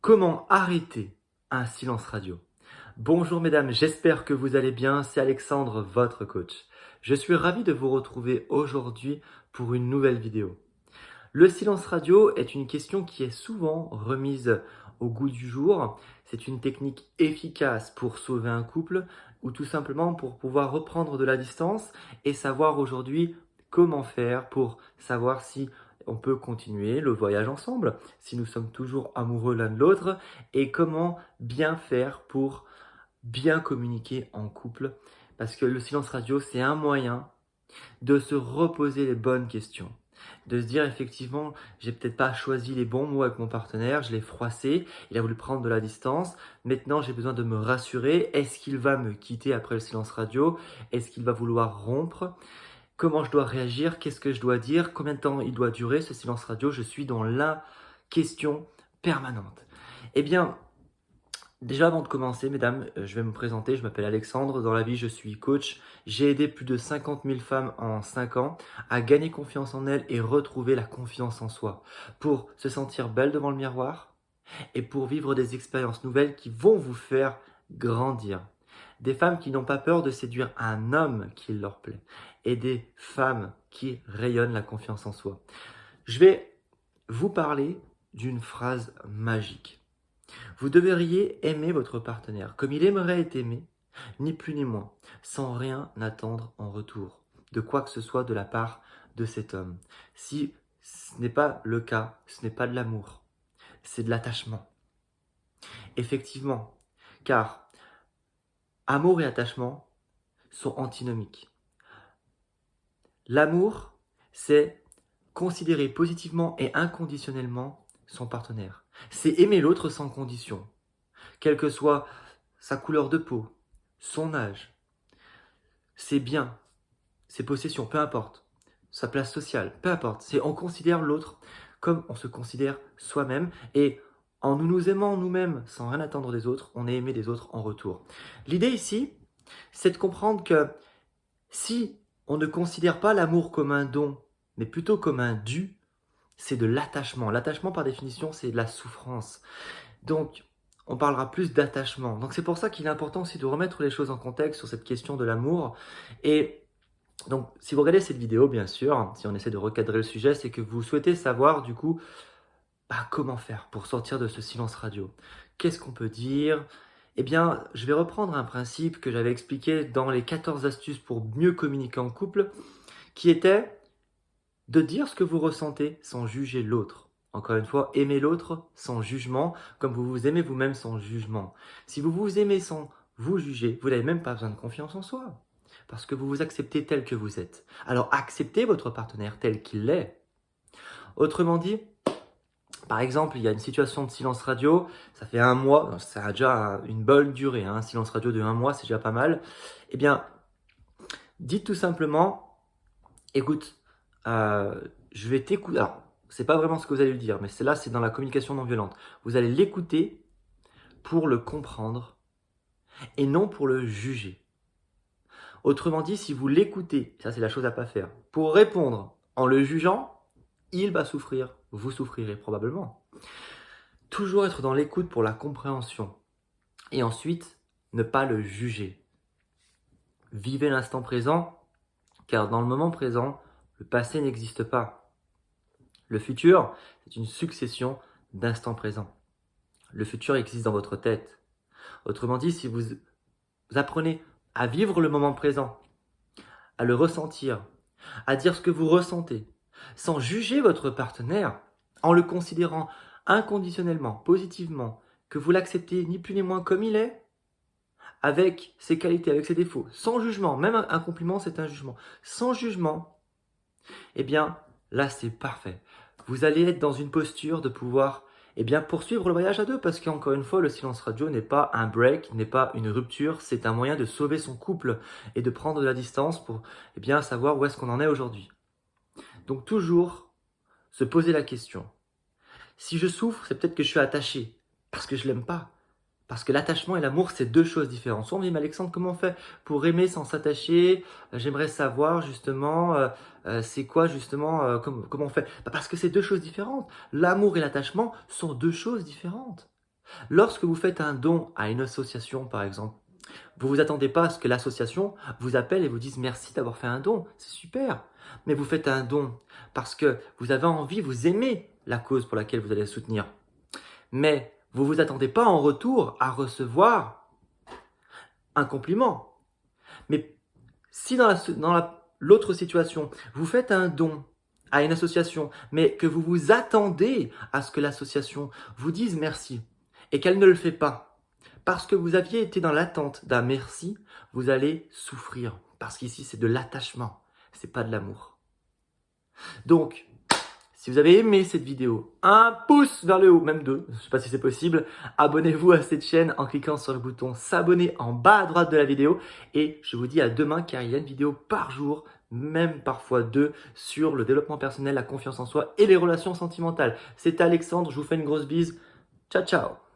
Comment arrêter un silence radio? Bonjour mesdames, j'espère que vous allez bien, c'est Alexandre, votre coach. Je suis ravi de vous retrouver aujourd'hui pour une nouvelle vidéo. Le silence radio est une question qui est souvent remise au goût du jour. C'est une technique efficace pour sauver un couple ou tout simplement pour pouvoir reprendre de la distance et savoir aujourd'hui comment faire pour savoir si on peut continuer le voyage ensemble, si nous sommes toujours amoureux l'un de l'autre et comment bien faire pour bien communiquer en couple. Parce que le silence radio, c'est un moyen de se reposer les bonnes questions. De se dire effectivement, j'ai peut-être pas choisi les bons mots avec mon partenaire, je l'ai froissé, il a voulu prendre de la distance, maintenant j'ai besoin de me rassurer, est-ce qu'il va me quitter après le silence radio? Est-ce qu'il va vouloir rompre? Comment je dois réagir? Qu'est-ce que je dois dire? Combien de temps il doit durer ce silence radio? Je suis dans la question permanente. Eh bien, déjà avant de commencer, mesdames, je vais me présenter, je m'appelle Alexandre, dans la vie je suis coach, j'ai aidé plus de 50 000 femmes en 5 ans à gagner confiance en elles et retrouver la confiance en soi, pour se sentir belle devant le miroir et pour vivre des expériences nouvelles qui vont vous faire grandir. Des femmes qui n'ont pas peur de séduire un homme qui leur plaît et des femmes qui rayonnent la confiance en soi. Je vais vous parler d'une phrase magique. Vous devriez aimer votre partenaire comme il aimerait être aimé, ni plus ni moins, sans rien attendre en retour de quoi que ce soit de la part de cet homme. Si ce n'est pas le cas, ce n'est pas de l'amour, c'est de l'attachement. Effectivement, car amour et attachement sont antinomiques. L'amour, c'est considérer positivement et inconditionnellement son partenaire. C'est aimer l'autre sans condition, quelle que soit sa couleur de peau, son âge, ses biens, ses possessions, peu importe, sa place sociale, peu importe. On considère l'autre comme on se considère soi-même et en nous aimant nous-mêmes sans rien attendre des autres, on est aimé des autres en retour. L'idée ici, c'est de comprendre que si on ne considère pas l'amour comme un don, mais plutôt comme un dû, c'est de l'attachement. L'attachement, par définition, c'est de la souffrance. Donc, on parlera plus d'attachement. Donc, c'est pour ça qu'il est important aussi de remettre les choses en contexte sur cette question de l'amour. Et donc, si vous regardez cette vidéo, bien sûr, si on essaie de recadrer le sujet, c'est que vous souhaitez savoir, du coup, comment faire pour sortir de ce silence radio. Qu'est-ce qu'on peut dire? Eh bien, je vais reprendre un principe que j'avais expliqué dans les 14 astuces pour mieux communiquer en couple, qui était de dire ce que vous ressentez sans juger l'autre. Encore une fois, aimer l'autre sans jugement, comme vous vous aimez vous-même sans jugement. Si vous vous aimez sans vous juger, vous n'avez même pas besoin de confiance en soi, parce que vous vous acceptez tel que vous êtes. Alors acceptez votre partenaire tel qu'il est. Autrement dit, par exemple, il y a une situation de silence radio, ça fait 1 mois, ça a déjà une bonne durée, un silence radio de 1 mois, c'est déjà pas mal. Eh bien, dites tout simplement, écoute, je vais t'écouter. Alors, c'est pas vraiment ce que vous allez lui dire, mais c'est dans la communication non violente. Vous allez l'écouter pour le comprendre et non pour le juger. Autrement dit, si vous l'écoutez, ça c'est la chose à pas faire, pour répondre en le jugeant, il va souffrir, vous souffrirez probablement. Toujours être dans l'écoute pour la compréhension et ensuite ne pas le juger. Vivez l'instant présent, car dans le moment présent, le passé n'existe pas. Le futur, c'est une succession d'instants présents. Le futur existe dans votre tête. Autrement dit, si vous apprenez à vivre le moment présent, à le ressentir, à dire ce que vous ressentez, sans juger votre partenaire, en le considérant inconditionnellement, positivement, que vous l'acceptez ni plus ni moins comme il est, avec ses qualités, avec ses défauts, sans jugement, même un compliment c'est un jugement, sans jugement, eh bien là c'est parfait. Vous allez être dans une posture de pouvoir poursuivre le voyage à deux, parce qu'encore une fois, le silence radio n'est pas un break, n'est pas une rupture, c'est un moyen de sauver son couple et de prendre de la distance pour savoir où est-ce qu'on en est aujourd'hui. Donc toujours se poser la question. Si je souffre, c'est peut-être que je suis attaché, parce que je l'aime pas. Parce que l'attachement et l'amour, c'est 2 choses différentes. Soit on me dit, mais Alexandre, comment on fait pour aimer sans s'attacher? J'aimerais savoir justement, c'est quoi justement, comment on fait? Parce que c'est 2 choses différentes. L'amour et l'attachement sont 2 choses différentes. Lorsque vous faites un don à une association, par exemple, vous vous attendez pas à ce que l'association vous appelle et vous dise merci d'avoir fait un don, c'est super. Mais vous faites un don parce que vous avez envie, vous aimez la cause pour laquelle vous allez soutenir. Mais vous vous attendez pas en retour à recevoir un compliment. Mais si dans l'autre situation, vous faites un don à une association, mais que vous vous attendez à ce que l'association vous dise merci et qu'elle ne le fait pas, parce que vous aviez été dans l'attente d'un merci, vous allez souffrir. Parce qu'ici, c'est de l'attachement, c'est pas de l'amour. Donc, si vous avez aimé cette vidéo, un pouce vers le haut, même deux, je ne sais pas si c'est possible. Abonnez-vous à cette chaîne en cliquant sur le bouton s'abonner en bas à droite de la vidéo. Et je vous dis à demain car il y a une vidéo par jour, même parfois deux, sur le développement personnel, la confiance en soi et les relations sentimentales. C'était Alexandre, je vous fais une grosse bise. Ciao, ciao!